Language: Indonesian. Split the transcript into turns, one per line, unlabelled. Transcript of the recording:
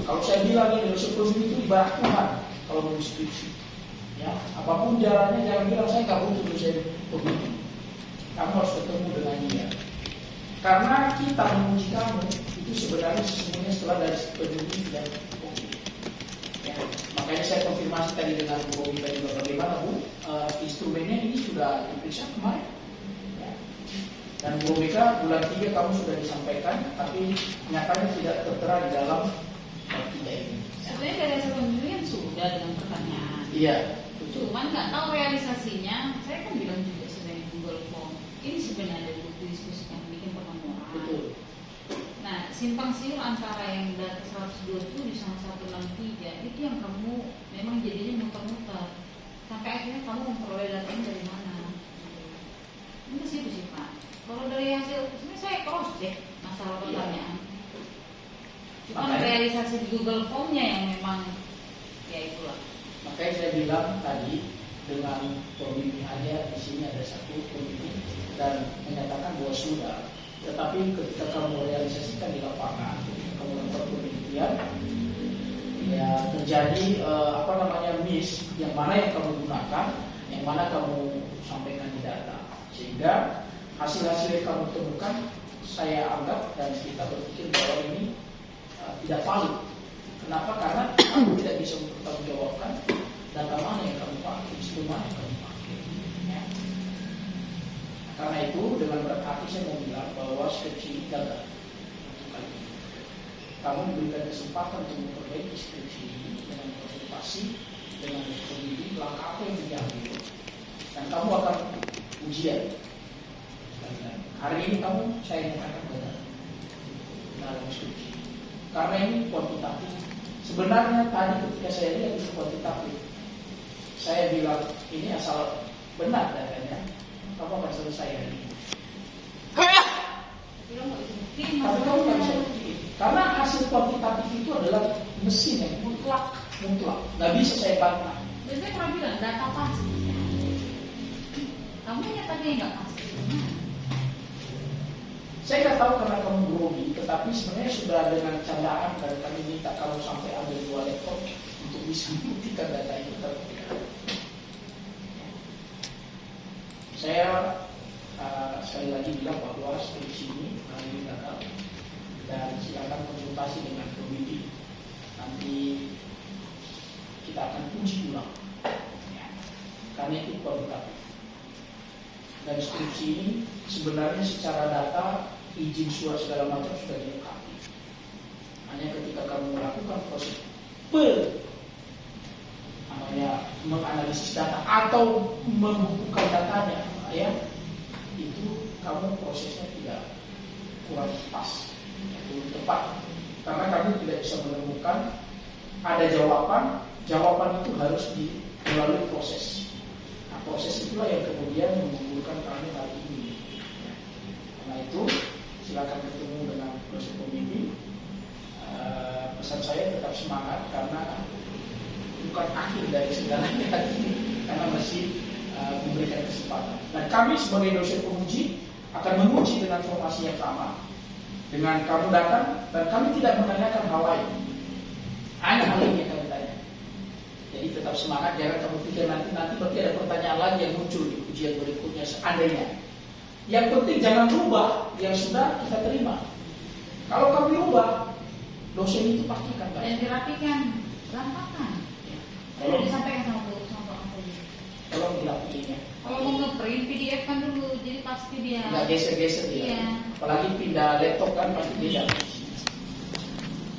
Kalau saya bilang ini dosen pembimbing itu ibarat Tuhan kalau mau skripsi. Ya, apapun jalannya jangan bilang saya nggak butuh dosen pembimbing. Kamu harus ketemu dengan dia. Karena kita menguji kamu itu sebenarnya sesungguhnya setelah dari pembimbing dan oke. Ya, makanya saya konfirmasi tadi dengan Bu Bobi tadi bagaimana Bu, instrumennya ini sudah diperiksa kemarin. Ya. Dan Bu Bobika bulan 3 kamu sudah disampaikan, tapi nyatanya tidak tertera di dalam 3 ini.
Sebenarnya dari hasil pembimbingan sudah dengan pertanyaan.
Iya, betul.
Cuman nggak tahu realisasinya. Saya kan bilang juga sebenarnya Google Form ini sebenarnya didiskusikan bikin pertemuan.
Betul.
Nah, simpang siur antara yang data 120 di sama 163 itu yang kamu memang jadinya muter-muter sampai akhirnya kamu memperoleh datanya dari mana? Itu situ sih Pak. Kalau dari hasil sebenarnya saya cross check masalah pertanyaan. Cuma realisasi di Google Form-nya yang memang ya itulah.
Makanya saya bilang tadi dengan pembimbing aja di sini ada satu pembimbing dan menyatakan bahwa sudah. Tetapi ketika kamu realisasikan di lapangan, kamu lakukan penelitian, ya terjadi miss, yang mana yang kamu gunakan, yang mana kamu sampaikan di data, sehingga hasil-hasil yang kamu temukan saya anggap dan kita berpikir bahwa ini tidak valid. Kenapa? Karena kamu tidak bisa mempertanggungjawabkan data mana yang kamu pakai, sistem mana yang kamu pakai. Ya. Karena itu dengan berat hati saya mau bilang bahwa skripsi ini gagal. Kamu diberikan kesempatan untuk memperbaiki skripsi ini dengan konsultasi dengan pembimbing langkah apa yang diambil, dan kamu akan ujian. Hari ini kamu saya nyatakan gagal dalam skripsi. Karena ini kuantitatif. Sebenarnya tadi ketika saya lihat itu kuantitatif, saya bilang ini asal benar datanya, kamu akan selesai hari ini. Tapi kamu nggak bisa buktiin. Karena hasil kuantitatif itu adalah mesin yang mutlak, nggak bisa saya bantah.
Biasanya pernah bilang data pasti. Kamu nyatanya nggak pasti.
Saya nggak tahu karena kamu grogi, tetapi sebenarnya sudah dengan candaan dan kami minta kamu sampai ambil 2 laptop untuk bisa membuktikan data itu terpenuhi. Saya sekali lagi bilang bahwa skripsi ini hari ini gagal, dan silakan konsultasi dengan pembimbing. Nanti kita akan uji ulang, ya. Karena itu kualitatif. Dan skripsi ini sebenarnya secara data, izin surat segala macam sudah dilengkapi. Hanya ketika kamu melakukan proses menganalisis data atau membukukan datanya, ya, itu kamu prosesnya tidak kurang pas, kurang tepat, karena kamu tidak bisa menemukan ada jawaban itu harus melalui proses. Nah, proses itulah yang kemudian mengumpulkan kami hari ini. Karena itu silakan ketemu dengan dosen pembimbing. Pesan saya tetap semangat karena bukan akhir dari segalanya hari ini, karena masih memberikan kesempatan. Dan kami sebagai dosen penguji akan menguji dengan formasi yang sama. Dengan kamu datang dan kami tidak menanyakan hal lain, hanya hal ini yang kami tanya. Jadi tetap semangat, jangan kamu pikir nanti berarti ada pertanyaan lagi yang muncul di ujian berikutnya seandainya. Yang penting jangan rubah yang sudah kita terima. Kalau kami rubah, dosen itu pastikan
dan dirapikan, gampang. Kalau disampaikan sama Bu tadi.
Tolong dirapikan.
Kalau mau nge-print PDF kan dulu, jadi pasti dia
nggak geser-geser dia.
Iya.
Apalagi pindah laptop kan pasti beda.